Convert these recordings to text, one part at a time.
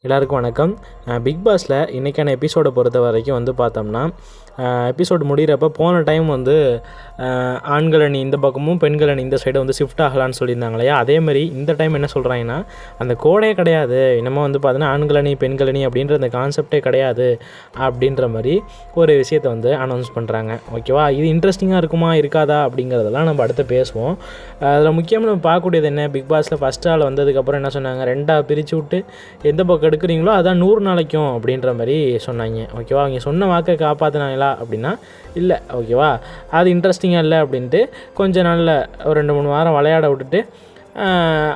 எல்லாருக்கும் வணக்கம். பிக் பாஸில் இன்றைக்கான எபிசோடை பொறுத்த வரைக்கும் வந்து பார்த்தோம்னா, எபிசோடு முடிகிறப்ப போன டைம் வந்து ஆண்கள் அணி இந்த பக்கமும் பெண்கள் அணி இந்த சைடு வந்து ஷிஃப்ட் ஆகலான்னு சொல்லியிருந்தாங்க இல்லையா? அதேமாதிரி இந்த டைம் என்ன சொல்கிறாங்கன்னா, அந்த கோடே கிடையாது, இன்னமும் வந்து பார்த்தீங்கன்னா ஆண்கள் அணி பெண்கள் அணி அப்படின்ற அந்த கான்செப்டே கிடையாது அப்படின்ற மாதிரி ஒரு விஷயத்தை வந்து அனௌன்ஸ் பண்ணுறாங்க. ஓகேவா? இது இன்ட்ரெஸ்டிங்காக இருக்குமா இருக்காதா அப்படிங்கிறதெல்லாம் நம்ம அடுத்து பேசுவோம். அதில் முக்கியமாக நம்ம பார்க்கக்கூடியது என்ன, பிக் பாஸில் ஃபஸ்ட் ஆள் வந்ததுக்கப்புறம் என்ன சொன்னாங்க, ரெண்டாக பிரித்து விட்டு எந்த பக்கம் எடுக்கிறீங்களோ அதான் 100 நாளைக்கும் அப்படின்ற மாதிரி சொன்னாங்க. ஓகேவா? அவங்க சொன்ன வாக்கை காப்பாற்றினாங்களா அப்படின்னா இல்லை. ஓகேவா? அது இன்ட்ரெஸ்டிங்காக இல்லை அப்படின்ட்டு கொஞ்ச நாளில் ஒரு 2-3 வாரம் விளையாட விட்டுட்டு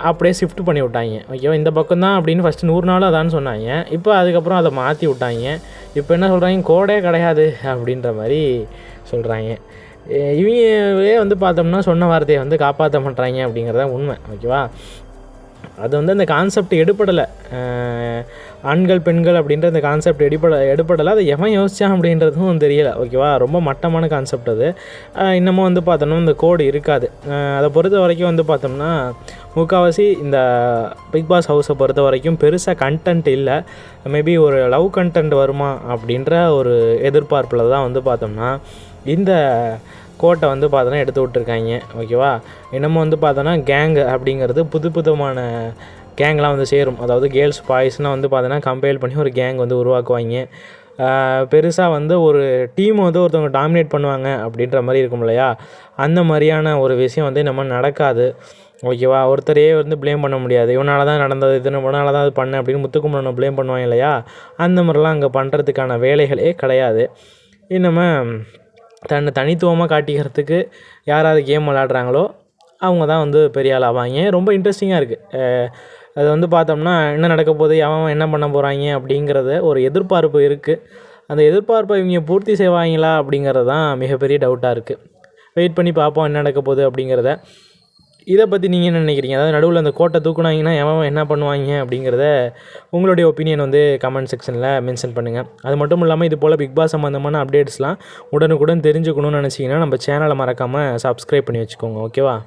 அப்படியே ஷிஃப்ட் பண்ணி விட்டாங்க. ஓகேவா? இந்த பக்கம் தான் அப்படின்னு ஃபஸ்ட்டு 100 நாள் அதான்னு சொன்னாங்க. இப்போ அதுக்கப்புறம் அதை மாற்றி விட்டாங்க. இப்போ என்ன சொல்கிறாங்க, கோடே கிடையாது அப்படின்ற மாதிரி சொல்கிறாங்க. இவங்களே வந்து பார்த்தோம்னா சொன்ன வார்த்தையை வந்து காப்பாற்ற மாட்டாங்க அப்படிங்கிறத உண்மை. ஓகேவா? அது வந்து அந்த கான்செப்ட் எடுப்படலை. ஆண்கள் பெண்கள் அப்படின்ற அந்த கான்செப்ட் எடுப்படலை. அதை எவன் யோசித்தான் அப்படின்றதும் தெரியலை. ஓகேவா? ரொம்ப மட்டமான கான்செப்ட் அது. இன்னமும் வந்து பார்த்தோம்னா இந்த கோடு இருக்காது. அதை பொறுத்த வரைக்கும் வந்து பார்த்தோம்னா முக்கால்வாசி இந்த பிக் பாஸ் ஹவுஸை பொறுத்த வரைக்கும் பெருசாக கண்டென்ட் இல்லை. மேபி ஒரு லவ் கண்டென்ட் வருமா அப்படின்ற ஒரு எதிர்பார்ப்பில் தான் வந்து பார்த்தோம்னா இந்த கோட்டை வந்து பார்த்தோன்னா எடுத்து விட்ருக்காங்க. ஓகேவா? இன்னமும் வந்து பார்த்தோன்னா கேங் அப்படிங்கிறது புதுமான கேங்லாம் வந்து சேரும். அதாவது கேர்ள்ஸ் பாய்ஸ்னால் வந்து பார்த்தோன்னா கம்பேர் பண்ணி ஒரு கேங் வந்து உருவாக்குவாங்க. பெருசாக வந்து ஒரு டீம் வந்து ஒருத்தவங்க டாமினேட் பண்ணுவாங்க அப்படின்ற மாதிரி இருக்கும் இல்லையா? அந்த மாதிரியான ஒரு விஷயம் வந்து நம்ம நடக்காது. ஓகேவா? ஒருத்தரையே வந்து ப்ளேம் பண்ண முடியாது. இவனால தான் நடந்தது, இவனால தான் அது பண்ணேன் அப்படின்னு முத்துக்குமரனை ப்ளேம் பண்ணுவாங்க இல்லையா? அந்த மாதிரிலாம் அங்கே பண்ணுறதுக்கான வேலைகளே கிடையாது. இன்னுமே தனித்துவமாக காட்டிக்கிறதுக்கு யாராவது கேம் விளாட்றாங்களோ அவங்க தான் வந்து பெரிய ஆள் ஆவாங்க. ரொம்ப இன்ட்ரெஸ்டிங்காக இருக்குது. அது வந்து பார்த்தோம்னா என்ன நடக்க போகுது, அவன் என்ன பண்ண போகிறாங்க அப்படிங்கிறத ஒரு எதிர்பார்ப்பு இருக்குது. அந்த எதிர்பார்ப்பை இவங்க பூர்த்தி செய்வாங்களா அப்படிங்கிறது தான் மிகப்பெரிய டவுட்டாக இருக்குது. வெயிட் பண்ணி பார்ப்போம் என்ன நடக்க போகுது அப்படிங்கிறத. இதை பற்றி நீங்கள் என்ன நினைக்கிறீங்க? அதாவது நடுவில் அந்த கோட்டை தூக்குனாங்கன்னா எவன் என்ன பண்ணுவாங்க அப்படிங்கிறத உங்களுடைய ஒப்பீனியன் வந்து கமெண்ட் செக்ஷனில் மென்ஷன் பண்ணுங்கள். அது மட்டும் இல்லாமல் இது போல் பிக் பாஸ் சம்மந்தமான அப்டேட்ஸ்லாம் உடனுக்குடன் தெரிஞ்சுக்கணும்னு நினச்சிங்கன்னா நம்ம சேனலை மறக்காமல் சப்ஸ்கிரைப் பண்ணி வச்சுக்கோங்க. ஓகேவா?